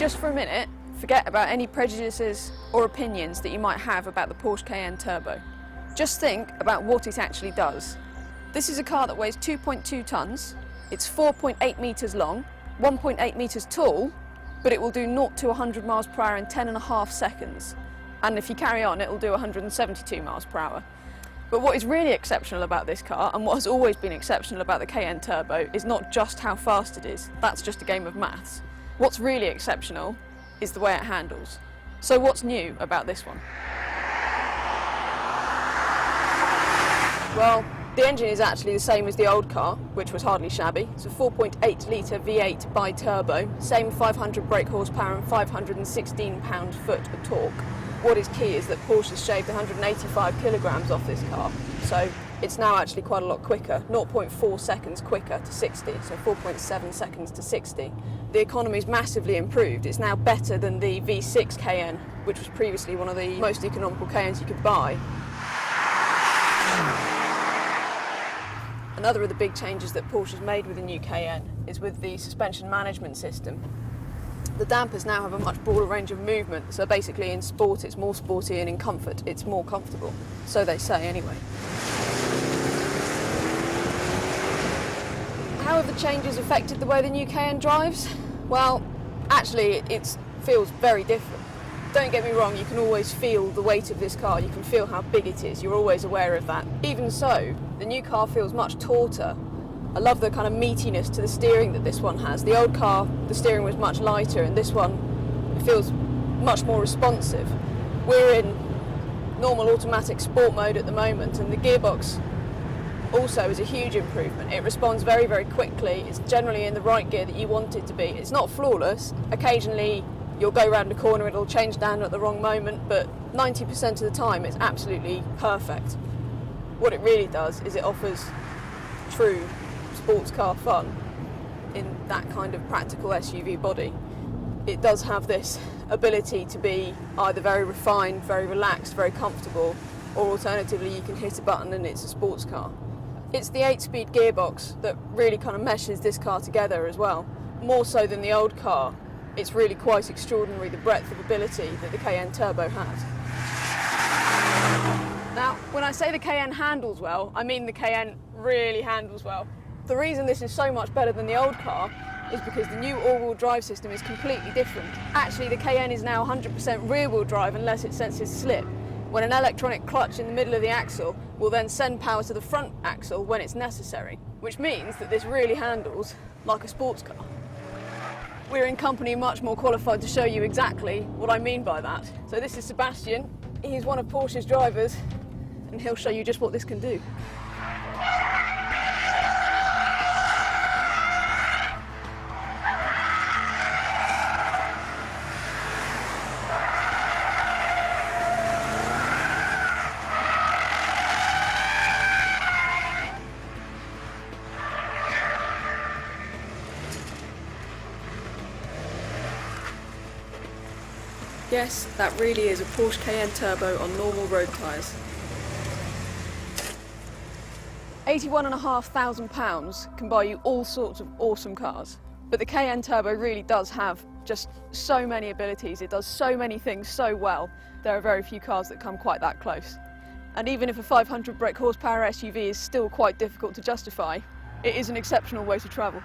Just for a minute, forget about any prejudices or opinions that you might have about the Porsche Cayenne Turbo. Just think about what it actually does. This is a car that weighs 2.2 tonnes, it's 4.8 metres long, 1.8 metres tall, but it will do 0 to 100 miles per hour in 10.5 seconds. And if you carry on, it will do 172 miles per hour. But what is really exceptional about this car, and what has always been exceptional about the Cayenne Turbo, is not just how fast it is. That's just a game of maths. What's really exceptional is the way it handles. So what's new about this one? Well, the engine is actually the same as the old car, which was hardly shabby. It's a 4.8 litre V8 bi-turbo, same 500 brake horsepower and 516 pound-foot of torque. What is key is that Porsche has shaved 185 kilograms off this car, so it's now actually quite a lot quicker, 0.4 seconds quicker to 60, so 4.7 seconds to 60. The economy's massively improved. It's now better than the V6 Cayenne, which was previously one of the most economical Cayennes you could buy. Another of the big changes that Porsche has made with the new Cayenne is with the suspension management system. The dampers now have a much broader range of movement, so basically in sport it's more sporty and in comfort it's more comfortable. So they say anyway. How have the changes affected the way the new Cayenne drives? Well, actually it feels very different. Don't get me wrong, you can always feel the weight of this car, you can feel how big it is, you're always aware of that. Even so, the new car feels much tauter. I love the kind of meatiness to the steering that this one has. The old car, the steering was much lighter, and this one feels much more responsive. We're in normal automatic sport mode at the moment, and the gearbox also is a huge improvement. It responds very, very quickly. It's generally in the right gear that you want it to be. It's not flawless. Occasionally you'll go around a corner, it'll change down at the wrong moment, but 90% of the time it's absolutely perfect. What it really does is it offers true sports car fun in that kind of practical SUV body. It does have this ability to be either very refined, very relaxed, very comfortable, or alternatively you can hit a button and it's a sports car. It's the 8-speed gearbox that really kind of meshes this car together as well. More so than the old car, it's really quite extraordinary the breadth of ability that the Cayenne Turbo has. Now, when I say the Cayenne handles well, I mean the Cayenne really handles well. The reason this is so much better than the old car is because the new all-wheel drive system is completely different. Actually, the Cayenne is now 100% rear-wheel drive unless it senses slip, when an electronic clutch in the middle of the axle will then send power to the front axle when it's necessary, which means that this really handles like a sports car. We're in company much more qualified to show you exactly what I mean by that. So this is Sebastian. He's one of Porsche's drivers, and he'll show you just what this can do. Yes, that really is a Porsche Cayenne Turbo on normal road tyres. £81,500 can buy you all sorts of awesome cars, but the Cayenne Turbo really does have just so many abilities. It does so many things so well. There are very few cars that come quite that close. And even if a 500 brake horsepower SUV is still quite difficult to justify, it is an exceptional way to travel.